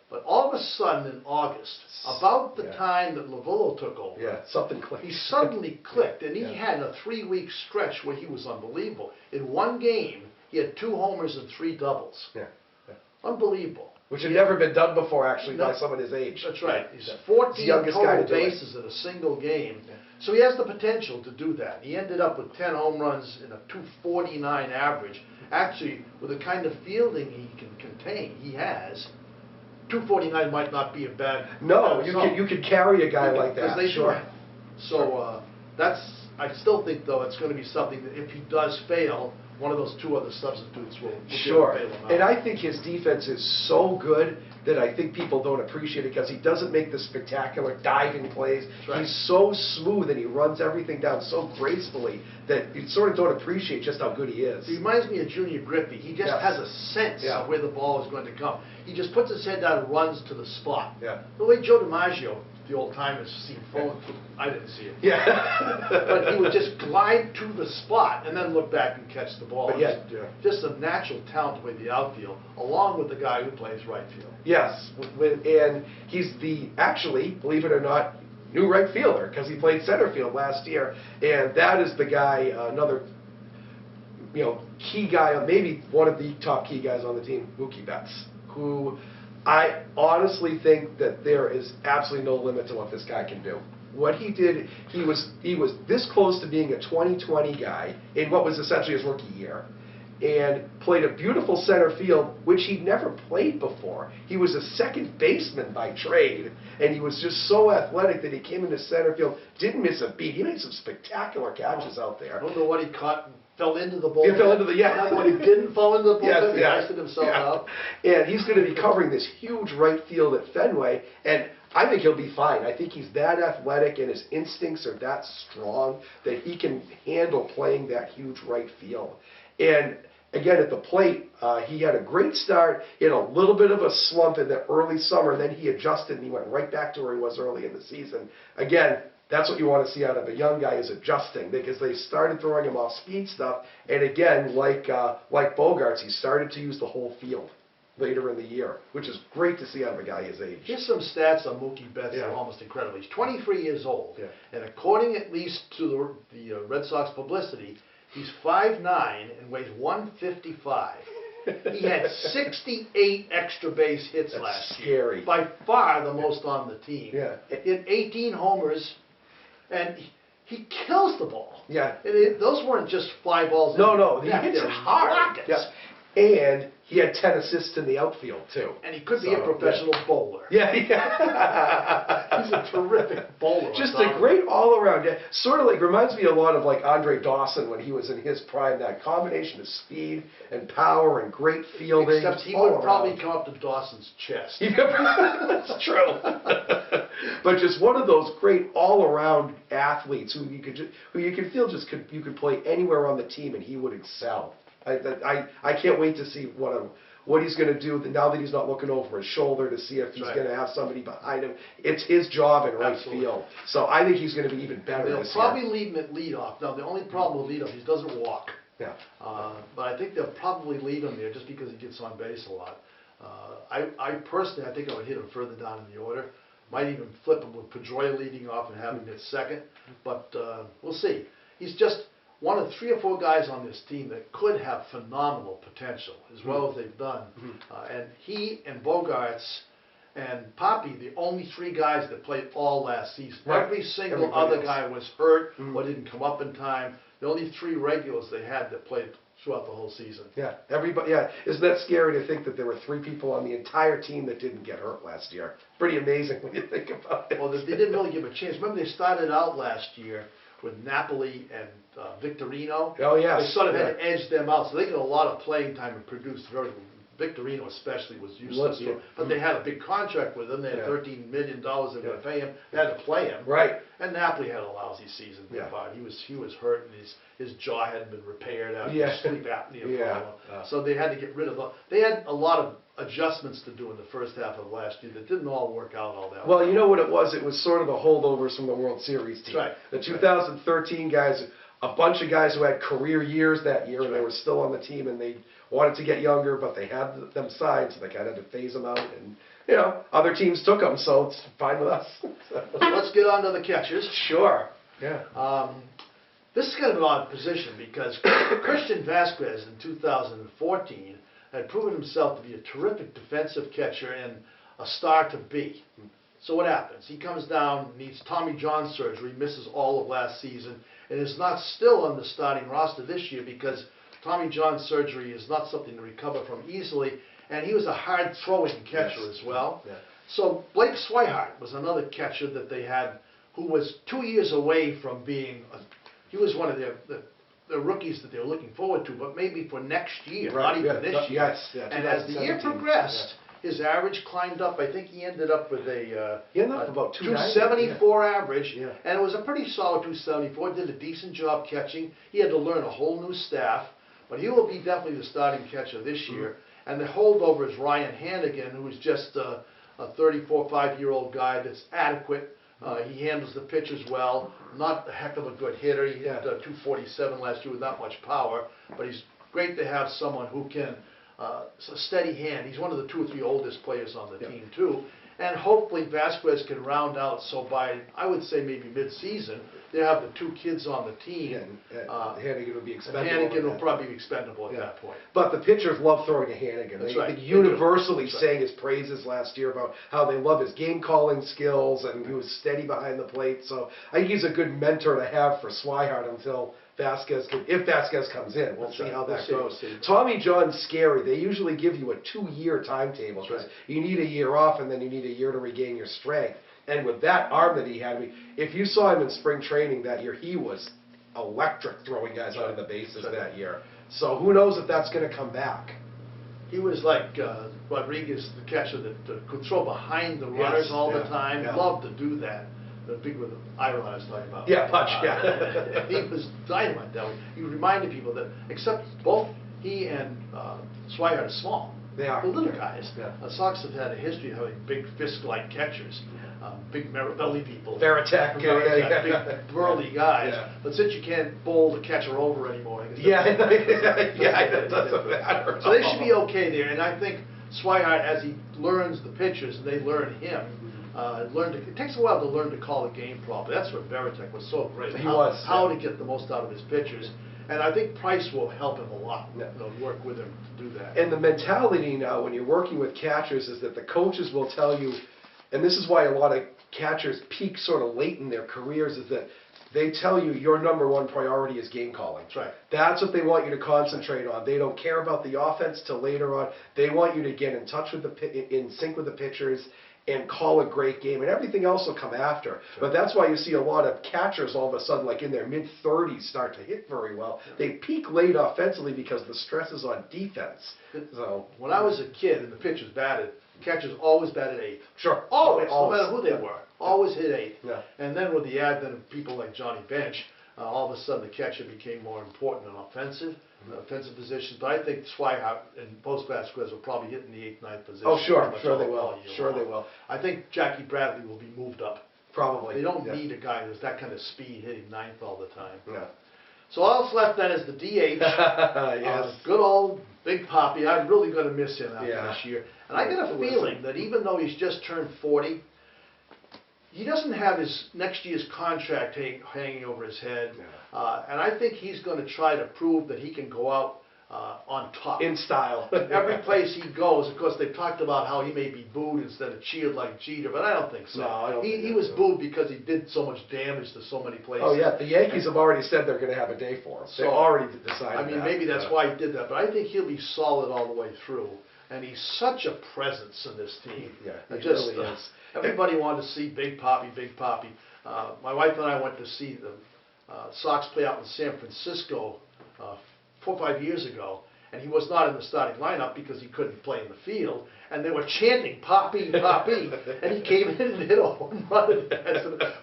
But all of a sudden in August, about the time that Lavillo took over, something clicked. He suddenly clicked, and he had a 3-week stretch where he was unbelievable. In one game, he had 2 homers and 3 doubles. Unbelievable. Which had never been done before, actually, by someone his age. That's right. He's 14 total bases in a single game. So he has the potential to do that. He ended up with 10 home runs and a 249 average. Actually, with the kind of fielding he can contain, he has, 249 might not be a bad. No, you could carry a guy like that. Sure. So I still think, though, it's going to be something that if he does fail, one of those 2 other substitutes will bail him out. And I think his defense is so good that I think people don't appreciate it because he doesn't make the spectacular diving plays. Right. He's so smooth and he runs everything down so gracefully that you sort of don't appreciate just how good he is. He reminds me of Junior Griffey. He just has a sense of where the ball is going to come. He just puts his head down and runs to the spot. Yeah. The way Joe DiMaggio, the old-timers, see phone. I didn't see it. Yeah. But he would just glide to the spot and then look back and catch the ball. Just a natural talent to play the outfield, along with the guy who plays right field. Yes, and he's actually, believe it or not, new right fielder because he played center field last year, and that is the guy, another key guy, maybe one of the top key guys on the team, Mookie Betts, who I honestly think that there is absolutely no limit to what this guy can do. What he did, he was this close to being a 2020 guy in what was essentially his rookie year, and played a beautiful center field, which he'd never played before. He was a second baseman by trade, and he was just so athletic that he came into center field, didn't miss a beat. He made some spectacular catches out there. I don't know what he caught. Fell into the bullpen. He fell into the When he didn't fall into the bullpen, he iced himself out. And he's going to be covering this huge right field at Fenway. And I think he'll be fine. I think he's that athletic and his instincts are that strong that he can handle playing that huge right field. And again, at the plate, he had a great start. He had a little bit of a slump in the early summer, then he adjusted and he went right back to where he was early in the season. Again, that's what you want to see out of a young guy, is adjusting, because they started throwing him off speed stuff. And again, like Bogarts, he started to use the whole field later in the year, which is great to see out of a guy his age. Here's some stats on Mookie Betts that are almost incredible. He's 23 years old, and according at least to the Red Sox publicity, he's 5'9" and weighs 155. He had 68 extra base hits last year. By far the most on the team. Yeah. He had 18 homers, and he kills the ball. Yeah. Those weren't just fly balls. No, he hits it hard. Rockets. Yeah. And he had 10 assists in the outfield, too. And he could be a professional bowler. Yeah. He's a terrific bowler. Just a great all-around. Sort of like, reminds me a lot of like Andre Dawson when he was in his prime. That combination of speed and power and great fielding. Except he would probably come up to Dawson's chest. That's true. But just one of those great all-around athletes who you could feel you could play anywhere on the team and he would excel. I can't wait to see what he's going to do now that he's not looking over his shoulder to see if he's going to have somebody behind him. It's his job in right field. So I think he's going to be even better this year. They'll probably leave him at leadoff. Now, the only problem with leadoff, he doesn't walk. Yeah. But I think they'll probably leave him there just because he gets on base a lot. I personally, I think I would hit him further down in the order. Might even flip him with Pedroia leading off and have him hit second. But we'll see. He's just one of 3 or 4 guys on this team that could have phenomenal potential, as well as they've done. And he and Bogarts and Poppy, the only 3 guys that played all last season. Right. Every single other guy was hurt or didn't come up in time. The only 3 regulars they had that played throughout the whole season. Yeah, everybody. Yeah, isn't that scary to think that there were 3 people on the entire team that didn't get hurt last year? Pretty amazing when you think about it. Well, they didn't really give a chance. Remember, they started out last year with Napoli and Victorino. Oh, yes. They sort of had to edge them out, so they got a lot of playing time and produced very. Victorino especially was useless, but they had a big contract with him. They had $13 million they were going to pay him. They had to play him. Right. And Napoli had a lousy season. He was hurt, and his jaw hadn't been repaired after sleep apnea for a while. So they had to get rid of. They had a lot of adjustments to do in the first half of last year that didn't all work out all that well. Well, you know what it was? It was sort of the holdovers from the World Series team. Right. The 2013 guys, a bunch of guys who had career years that year, and they were still on the team, and they wanted to get younger, but they had them signed, so they kind of had to phase them out. And, you know, other teams took them, so it's fine with us. Let's get on to the catchers. Sure. Yeah. This is kind of an odd position because Christian Vasquez in 2014 had proven himself to be a terrific defensive catcher and a star to be. So what happens? He comes down, needs Tommy John surgery, misses all of last season, and is not still on the starting roster this year because Tommy John surgery is not something to recover from easily, and he was a hard-throwing catcher as well. Yeah. So Blake Swihart was another catcher that they had who was 2 years away from being, he was one of the rookies that they were looking forward to, but maybe for next year, not even this year. Yes, and as the year progressed, his average climbed up. I think he ended up with a about 274 average, and it was a pretty solid 274. Did a decent job catching. He had to learn a whole new staff, but he will be definitely the starting catcher this year. And the holdover is Ryan Hannigan, who is just a 34-5-year-old guy that's adequate. He handles the pitches well. Not a heck of a good hitter. He hit 247 last year with not much power, but he's great to have someone who can a steady hand. He's one of the 2 or 3 oldest players on the team too. And hopefully Vasquez can round out, so by, I would say maybe mid-season, they'll have the 2 kids on the team. Hannigan will be expendable. Hannigan will probably be expendable at that point. But the pitchers love throwing to Hannigan. They universally sang his praises last year about how they love his game-calling skills, and he was steady behind the plate. So I think he's a good mentor to have for Swihart until Vasquez, if Vasquez comes in. We'll see how that goes. Tommy John's scary. They usually give you a 2-year timetable because you need a year off and then you need a year to regain your strength. And with that arm that he had, if you saw him in spring training that year, he was electric throwing guys out of the bases that year. So who knows if that's going to come back. He was like Rodriguez, the catcher that could throw behind the runners all the time. Yeah. Loved to do that. The big with the Iron I was talking about. Yeah, punch, yeah. He was dynamite that way. He reminded people that, except both he and Swihart are small. They are. The little guys. Yeah. Sox have had a history of having big fist-like catchers, big belly people. Veritek, big burly guys. Yeah. But since you can't bowl the catcher over anymore, I guess It doesn't matter. so they should be okay there. And I think Swihart, as he learns the pitchers and they learn him, it takes a while to learn to call a game properly. That's what Veritek was so great. How to get the most out of his pitchers. And I think Price will help him a lot, work with him to do that. And the mentality now when you're working with catchers is that the coaches will tell you, and this is why a lot of catchers peak sort of late in their careers, is that they tell you your number one priority is game calling. That's right. That's what they want you to concentrate on. They don't care about the offense till later on. They want you to get in touch with in sync with the pitchers and call a great game, and everything else will come after. Sure. But that's why you see a lot of catchers all of a sudden, like in their mid-30s, start to hit very well. Yeah. They peak late offensively because the stress is on defense. So when I was a kid and the pitchers batted, catchers always batted eighth. Sure. Always, no matter who they were. Always hit eighth. Yeah. And then with the advent of people like Johnny Bench, all of a sudden the catcher became more important in offensive positions. But I think Swihart and both Vasquez will probably hit in the 8th, 9th position. Oh, sure they will. Sure they will. I think Jackie Bradley will be moved up. Probably. They don't need a guy who's that kind of speed hitting 9th all the time. Yeah. So all that's left then is the DH. Yes. Good old Big Poppy. I'm really going to miss him after Yeah. this year. And I get a feeling that even though he's just turned 40, he doesn't have his next year's contract hanging over his head. Yeah. And I think he's going to try to prove that he can go out on top. In style. Every place he goes, of course, they've talked about how he may be booed instead of cheered like Jeter, but I don't think so. No, I don't think he was booed because he did so much damage to so many places. Oh, yeah. The Yankees have already said they're going to have a day for him. They've already decided I mean, maybe that's why he did that, but I think he'll be solid all the way through. And he's such a presence in this team. Yeah, he just, really is. Everybody wanted to see Big Poppy, Big Poppy. My wife and I went to see the Sox play out in San Francisco 4 or 5 years ago, and he was not in the starting lineup because he couldn't play in the field, and they were chanting Poppy, Poppy, and he came in and hit a home run.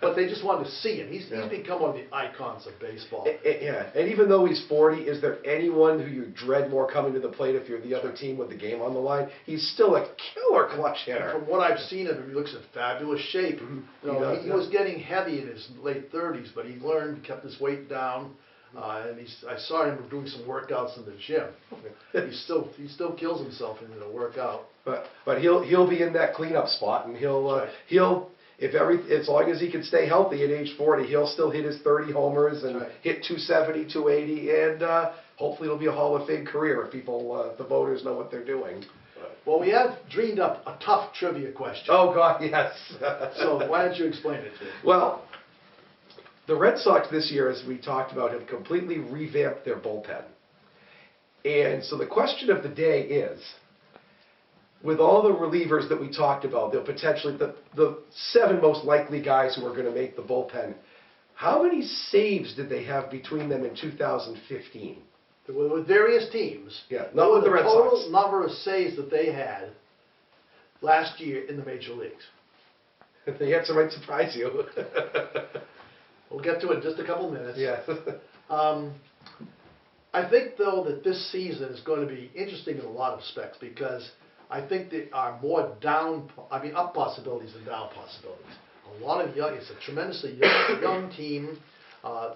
But they just wanted to see him. He's become one of the icons of baseball. Yeah, and even though he's 40, is there anyone who you dread more coming to the plate if you're the other team with the game on the line? He's still a killer clutch hitter. From what I've seen of him, he looks in fabulous shape. He was getting heavy in his late 30s, but he learned, kept his weight down. And I saw him doing some workouts in the gym. He still kills himself in a workout. But he'll be in that cleanup spot, and as long as he can stay healthy at age 40, he'll still hit his 30 homers and hit 270, 280, and hopefully it'll be a Hall of Fame career if the voters know what they're doing. Well, we have dreamed up a tough trivia question. Oh God, yes. So why don't you explain it to me? Well, the Red Sox this year, as we talked about, have completely revamped their bullpen. And so the question of the day is, with all the relievers that we talked about, they'll potentially, the 7 most likely guys who are going to make the bullpen, how many saves did they have between them in 2015? With various teams. Yeah, not with the Red Sox. The total number of saves that they had last year in the major leagues. The answer might surprise you. We'll get to it in just a couple minutes. Yeah. I think, though, that this season is going to be interesting in a lot of respects because I think there are more up possibilities than down possibilities. It's a tremendously young team.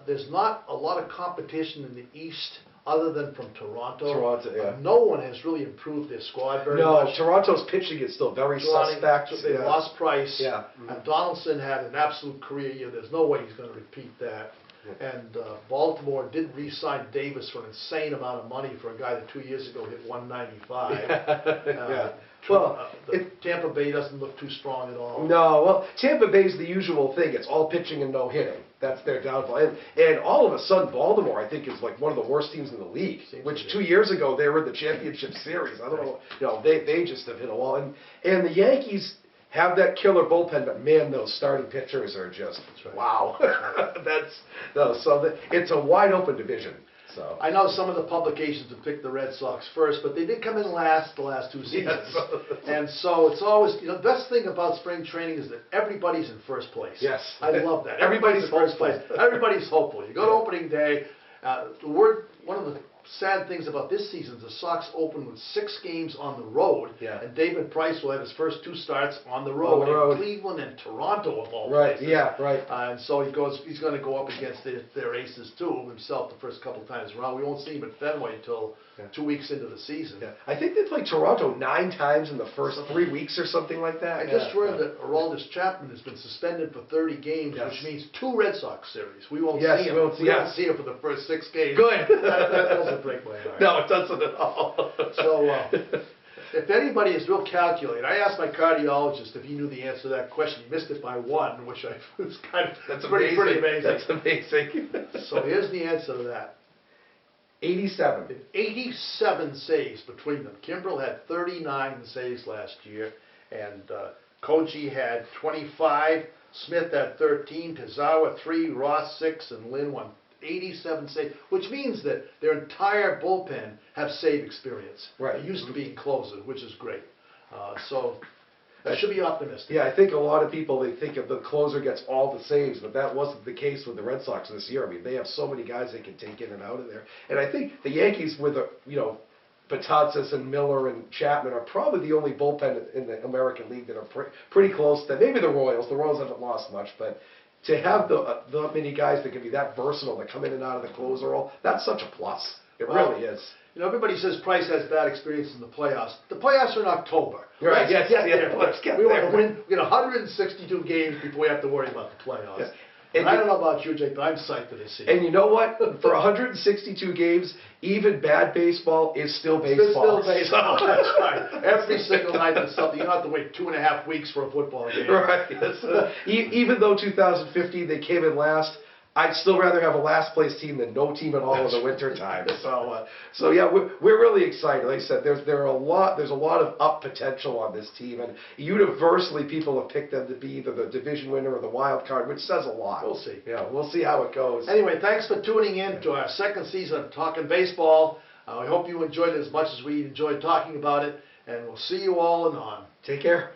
There's not a lot of competition in the East other than from Toronto. Yeah. No one has really improved their squad very much. No, Toronto's pitching is still very suspect. They lost Price. Yeah. And Donaldson had an absolute career year. There's no way he's going to repeat that. Yeah. And Baltimore did re-sign Davis for an insane amount of money for a guy that 2 years ago hit 195. Well, Tampa Bay doesn't look too strong at all. No, well, Tampa Bay's the usual thing. It's all pitching and no hitting. That's their downfall. And all of a sudden, Baltimore, I think, is like one of the worst teams in the league. Which 2 years ago, they were in the championship series. I don't know. They just have hit a wall. And the Yankees have that killer bullpen, but man, those starting pitchers are just wow. It's a wide open division. So I know some of the publications have picked the Red Sox first, but they did come in last the last 2 seasons. Yes. And so it's always, the best thing about spring training is that everybody's in first place. Yes. I love that. Everybody's in first place. hopeful. Everybody's hopeful. You go to opening day, one of the sad things about this season is the Sox open with 6 games on the road, Yeah. and David Price will have his first 2 starts on the road, in Cleveland and Toronto of all Right, places. yeah, right. And so he's going to go up against their aces too himself the first couple times around. We won't see him at Fenway until 2 weeks into the season. Yeah. I think they played Toronto 9 times in the first 3 weeks or something like that. I just read that Aroldis Chapman has been suspended for 30 games, Yes. which means 2 Red Sox series. We won't Yes, see him. we won't see- We won't yes. see him for the first 6 games. Good. That doesn't break my heart. No, it doesn't at all. So, if anybody is real calculated, I asked my cardiologist if he knew the answer to that question. He missed it by 1, which I was kind of That's pretty amazing. That's amazing. So here's the answer to that. 87. 87 saves between them. Kimbrell had 39 saves last year, and Koji had 25. Smith had 13, Tazawa 3, Ross 6, and Lynn 1. 87 saves, which means that their entire bullpen have save experience. Right. They used to be closers, which is great. So that should be optimistic. Yeah, I think a lot of people, they think of the closer gets all the saves, but that wasn't the case with the Red Sox this year. I mean, they have so many guys they can take in and out of there. And I think the Yankees with, Betances and Miller and Chapman are probably the only bullpen in the American League that are pretty close to that. Maybe the Royals. The Royals haven't lost much, but to have the many guys that can be that versatile, that come in and out of the closer role, that's such a plus. It really is. Everybody says Price has bad experience in the playoffs. The playoffs are in October. Right, Let's get there. let's get we there. want to win. We got 162 games before we have to worry about the playoffs. Yes. And I don't know about you, Jake, but I'm psyched for this season. And you know what? For 162 games, even bad baseball is still baseball. It's still baseball. That's right. Every single night there's something. You don't have to wait 2.5 weeks for a football game. Right. Even though 2015 they came in last, I'd still rather have a last place team than no team at all in the winter time. So yeah, we're really excited. Like I said, there's a lot of up potential on this team, and universally people have picked them to be either the division winner or the wild card, which says a lot. We'll see. Yeah, we'll see how it goes. Anyway, thanks for tuning in to our second season of Talkin' Baseball. I hope you enjoyed it as much as we enjoyed talking about it, and we'll see you all anon. Take care.